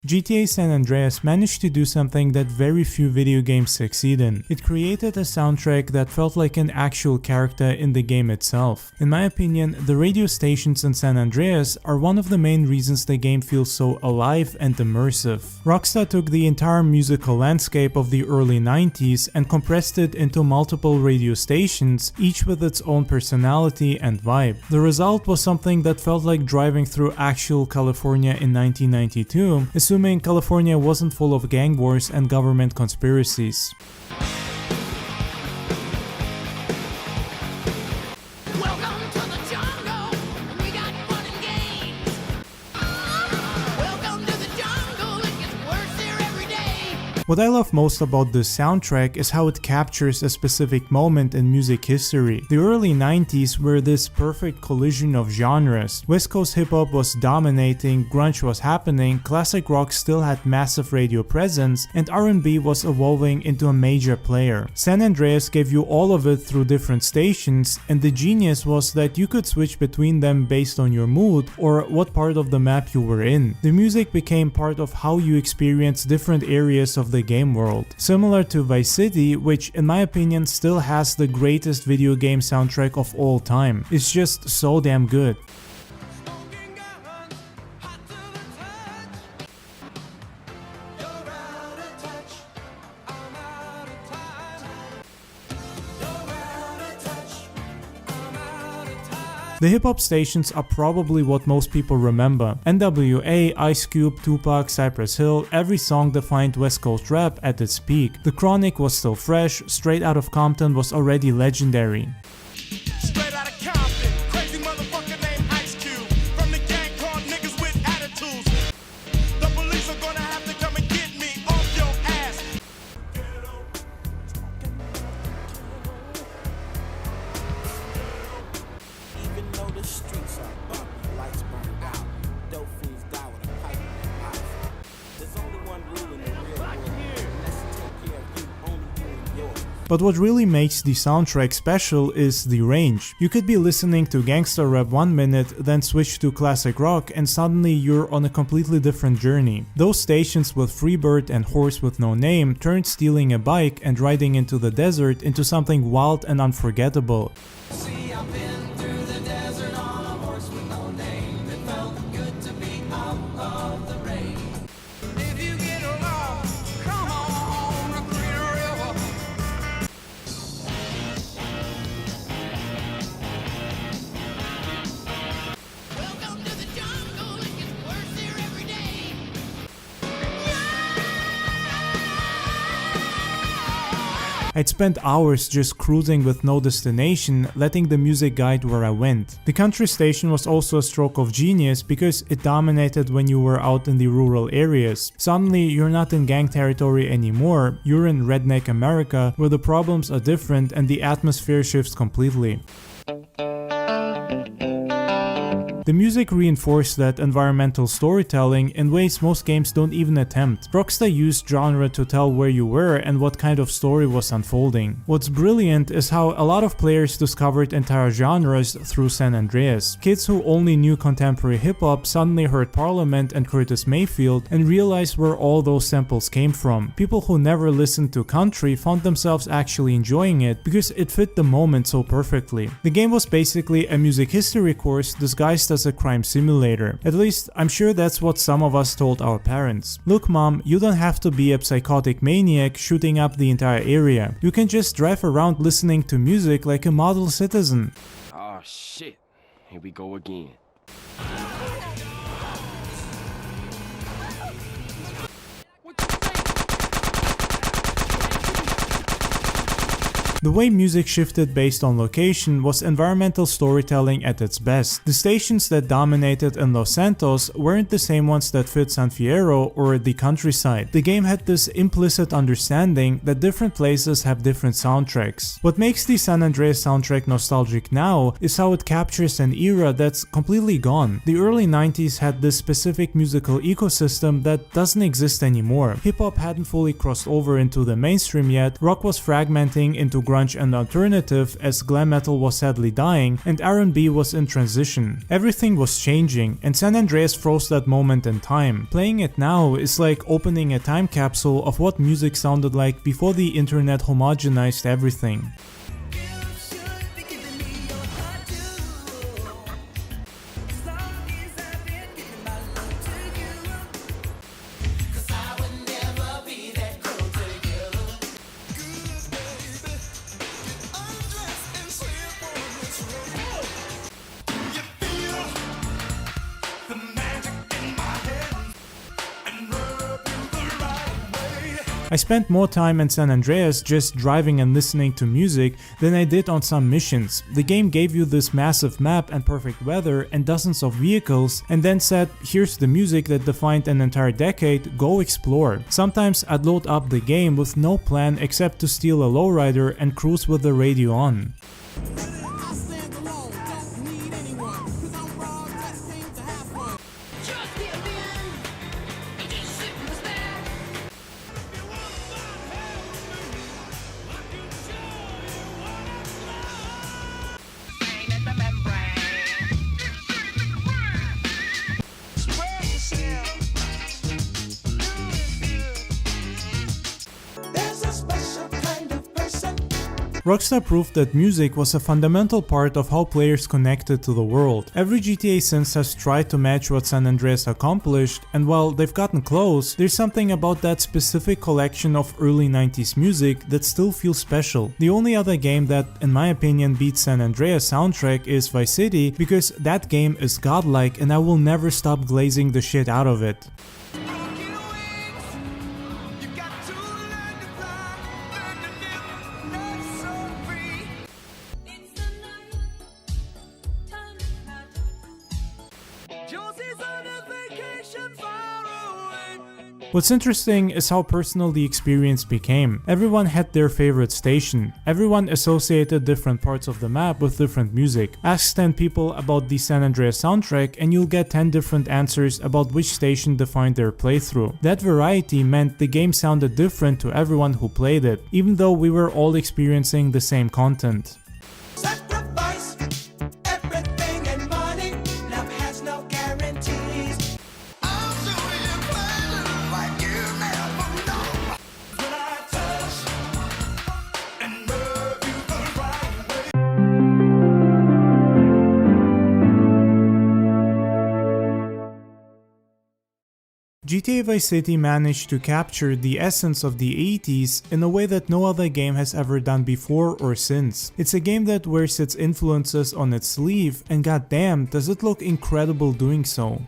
GTA San Andreas managed to do something that very few video games succeed in. It created a soundtrack that felt like an actual character in the game itself. In my opinion, the radio stations in San Andreas are one of the main reasons the game feels so alive and immersive. Rockstar took the entire musical landscape of the early 90s and compressed it into multiple radio stations, each with its own personality and vibe. The result was something that felt like driving through actual California in 1992, assuming California wasn't full of gang wars and government conspiracies. What I love most about this soundtrack is how it captures a specific moment in music history. The early 90s were this perfect collision of genres. West Coast hip-hop was dominating, grunge was happening, classic rock still had massive radio presence, and R&B was evolving into a major player. San Andreas gave you all of it through different stations, and the genius was that you could switch between them based on your mood or what part of the map you were in. The music became part of how you experience different areas of the game world. Similar to Vice City, which in my opinion still has the greatest video game soundtrack of all time. It's just so damn good. The hip-hop stations are probably what most people remember. NWA, Ice Cube, Tupac, Cypress Hill, every song defined West Coast rap at its peak. The Chronic was still fresh, Straight Outta Compton was already legendary. Straight out of Compton, crazy motherfucker named Ice Cube, from the gang called niggas with attitudes. The police are gonna have to come and get me off your ass. Even though the streets are bumpy, lights burn out, dope fiends die with a pipe in their mouth. There's only one rule in the real world, and that's to take care of you, only you and yours. But what really makes the soundtrack special is the range. You could be listening to gangster rap 1 minute, then switch to classic rock, and suddenly you're on a completely different journey. Those stations with Freebird and Horse with No Name turned stealing a bike and riding into the desert into something wild and unforgettable. See, I've been through the desert on a horse with no name. It felt good to be out of the rain. If you get lost, come on to Green River. Welcome to the jungle, it gets worse here every day. I'd spent hours just cruising with no destination, letting the music guide where I went. The country station was also a stroke of genius because it dominated when you were out in the rural areas. Suddenly, you're not in gang territory anymore, you're in redneck America, where the problems are different and the atmosphere shifts completely. The music reinforced that environmental storytelling in ways most games don't even attempt. Rockstar used genre to tell where you were and what kind of story was unfolding. What's brilliant is how a lot of players discovered entire genres through San Andreas. Kids who only knew contemporary hip-hop suddenly heard Parliament and Curtis Mayfield and realized where all those samples came from. People who never listened to country found themselves actually enjoying it because it fit the moment so perfectly. The game was basically a music history course disguised as a crime simulator. At least, I'm sure that's what some of us told our parents. Look mom, you don't have to be a psychotic maniac shooting up the entire area. You can just drive around listening to music like a model citizen. Oh shit, here we go again. The way music shifted based on location was environmental storytelling at its best. The stations that dominated in Los Santos weren't the same ones that fit San Fierro or the countryside. The game had this implicit understanding that different places have different soundtracks. What makes the San Andreas soundtrack nostalgic now is how it captures an era that's completely gone. The early 90s had this specific musical ecosystem that doesn't exist anymore. Hip-hop hadn't fully crossed over into the mainstream yet, rock was fragmenting into grunge grunge and alternative as glam metal was sadly dying and R&B was in transition. Everything was changing, and San Andreas froze that moment in time. Playing it now is like opening a time capsule of what music sounded like before the internet homogenized everything. I spent more time in San Andreas just driving and listening to music than I did on some missions. The game gave you this massive map and perfect weather and dozens of vehicles and then said, here's the music that defined an entire decade, go explore. Sometimes I'd load up the game with no plan except to steal a lowrider and cruise with the radio on. I stand alone, don't need anyone, 'cause I'm raw, just seem to have fun. Just give in, and just sit in the stand. If you wanna find hell with me, I can show you what it's like. Ain't in the membrane. Spread yourself. There's a special kind of person. Rockstar proved that music was a fundamental part of how players connected to the world. Every GTA since has tried to match what San Andreas accomplished, and while they've gotten close, there's something about that specific collection of early 90s music that still feels special. The only other game that, in my opinion, beats San Andreas soundtrack is Vice City, because that game is godlike and I will never stop glazing the shit out of it. You got to learn to fly, learn to live, not so free. It's the night, time Josie's on a vacation far away. What's interesting is how personal the experience became. Everyone had their favorite station. Everyone associated different parts of the map with different music. Ask 10 people about the San Andreas soundtrack and you'll get 10 different answers about which station defined their playthrough. That variety meant the game sounded different to everyone who played it, even though we were all experiencing the same content. Sacrifice everything and money. Love has no guarantees. I'll show you pleasure like you never know. When I touch and love you the right way. GTA Vice City managed to capture the essence of the 80s in a way that no other game has ever done before or since. It's a game that wears its influences on its sleeve, and goddamn does it look incredible doing so.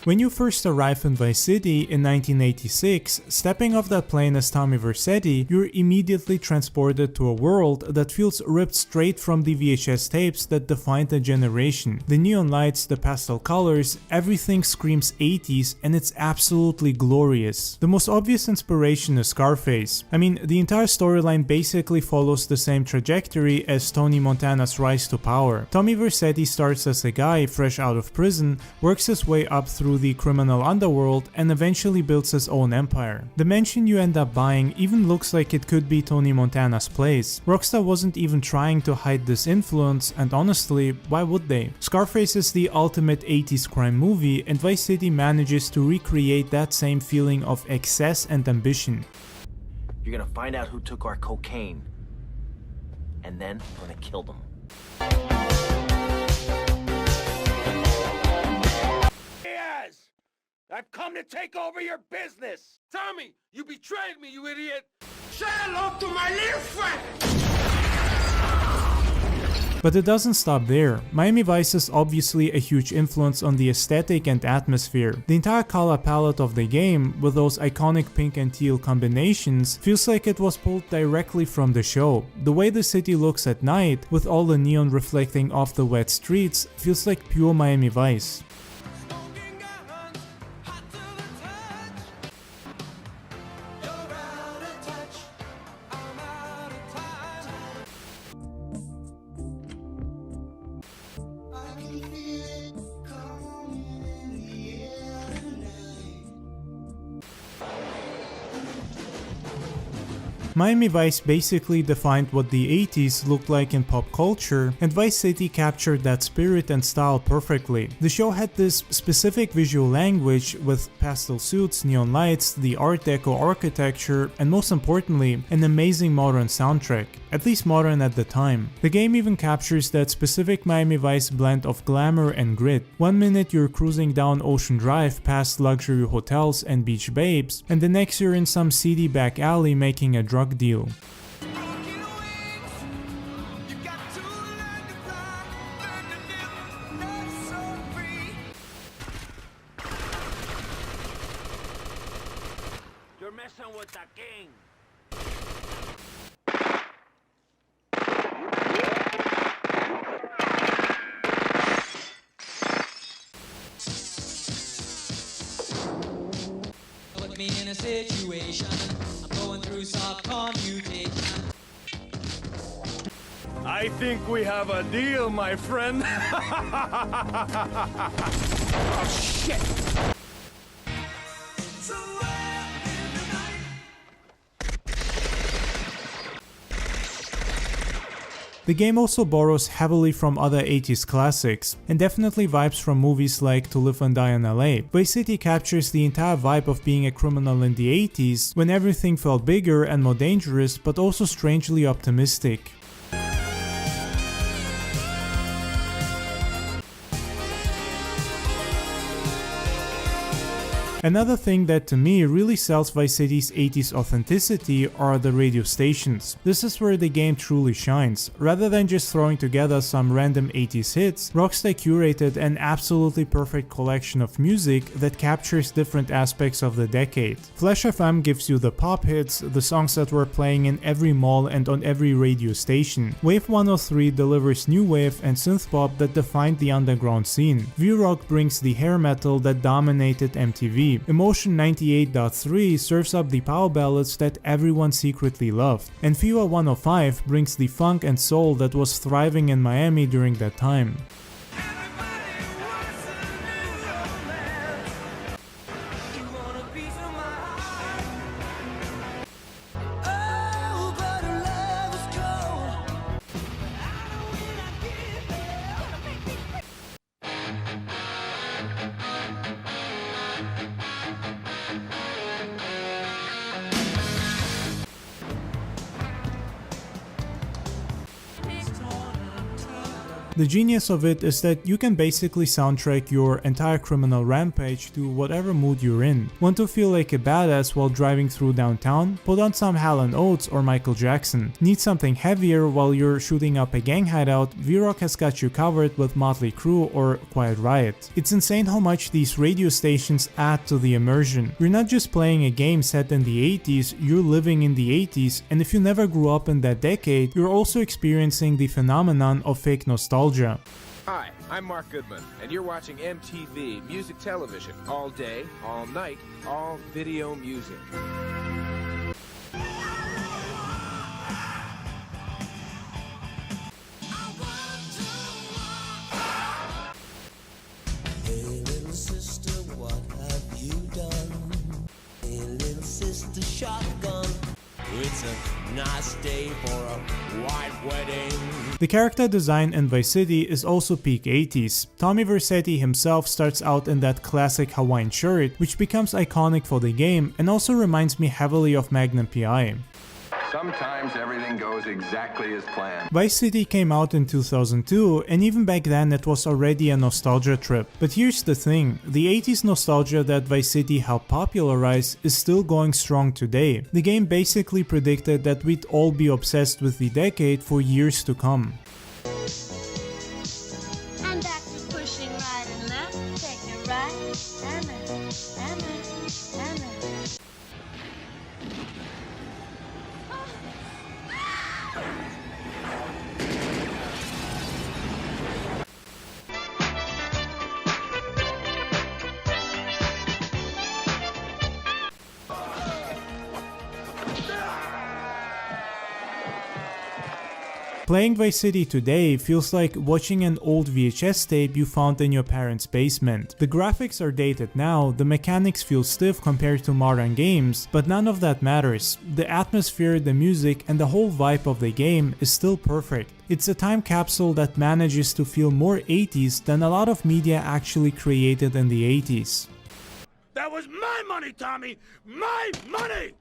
When you first arrive in Vice City in 1986, stepping off that plane as Tommy Vercetti, you're immediately transported to a world that feels ripped straight from the VHS tapes that defined a generation. The neon lights, the pastel colors, everything screams 80s, and it's absolutely glorious. The most obvious inspiration is Scarface. I mean, the entire storyline basically follows the same trajectory as Tony Montana's rise to power. Tommy Vercetti starts as a guy fresh out of prison, works his way up through the criminal underworld, and eventually builds his own empire. The mansion you end up buying even looks like it could be Tony Montana's place. Rockstar wasn't even trying to hide this influence, and honestly, why would they? Scarface is the ultimate 80s crime movie, and Vice City manages to recreate that same feeling of excess and ambition. You're gonna find out who took our cocaine, and then we're gonna kill them. I've come to take over your business! Tommy, you betrayed me, you idiot! Say hello to my little friend! But it doesn't stop there. Miami Vice is obviously a huge influence on the aesthetic and atmosphere. The entire color palette of the game, with those iconic pink and teal combinations, feels like it was pulled directly from the show. The way the city looks at night, with all the neon reflecting off the wet streets, feels like pure Miami Vice. Smoking guns, hot to the touch. You're out of Miami Vice basically defined what the 80s looked like in pop culture, and Vice City captured that spirit and style perfectly. The show had this specific visual language with pastel suits, neon lights, the Art Deco architecture, and most importantly, an amazing modern soundtrack, at least modern at the time. The game even captures that specific Miami Vice blend of glamour and grit. One minute you're cruising down Ocean Drive past luxury hotels and beach babes, and the next you're in some seedy back alley making a drug deal. You're messing with the king. Put me in a situation, I'm going through soft commutation. I think we have a deal, my friend. Oh, shit. The game also borrows heavily from other 80s classics, and definitely vibes from movies like To Live and Die in LA. Vice City captures the entire vibe of being a criminal in the 80s, when everything felt bigger and more dangerous, but also strangely optimistic. Another thing that to me really sells Vice City's 80s authenticity are the radio stations. This is where the game truly shines. Rather than just throwing together some random 80s hits, Rockstar curated an absolutely perfect collection of music that captures different aspects of the decade. Flash FM gives you the pop hits, the songs that were playing in every mall and on every radio station. Wave 103 delivers new wave and synth pop that defined the underground scene. V-Rock brings the hair metal that dominated MTV. Immersion 98.3 serves up the power ballads that everyone secretly loved, and FIWA 105 brings the funk and soul that was thriving in Miami during that time. The genius of it is that you can basically soundtrack your entire criminal rampage to whatever mood you're in. Want to feel like a badass while driving through downtown? Put on some Hall & Oates or Michael Jackson. Need something heavier while you're shooting up a gang hideout? V-Rock has got you covered with Motley Crue or Quiet Riot. It's insane how much these radio stations add to the immersion. You're not just playing a game set in the 80s, you're living in the 80s, and if you never grew up in that decade, you're also experiencing the phenomenon of fake nostalgia. Hi, I'm Mark Goodman, and you're watching MTV Music Television all day, all night, all video music. Hey little sister, what have you done? Hey little sister, shotgun. It's a nice day for a white wedding. The character design in Vice City is also peak 80s. Tommy Vercetti himself starts out in that classic Hawaiian shirt, which becomes iconic for the game and also reminds me heavily of Magnum PI. Sometimes everything goes exactly as planned. Vice City came out in 2002, and even back then it was already a nostalgia trip. But here's the thing, the 80s nostalgia that Vice City helped popularize is still going strong today. The game basically predicted that we'd all be obsessed with the decade for years to come. And back to pushing right and left, take a right, and left, and left, and left. Playing Vice City today feels like watching an old VHS tape you found in your parents' basement. The graphics are dated now, the mechanics feel stiff compared to modern games, but none of that matters. The atmosphere, the music, and the whole vibe of the game is still perfect. It's a time capsule that manages to feel more 80s than a lot of media actually created in the 80s. That was my money, Tommy! My money!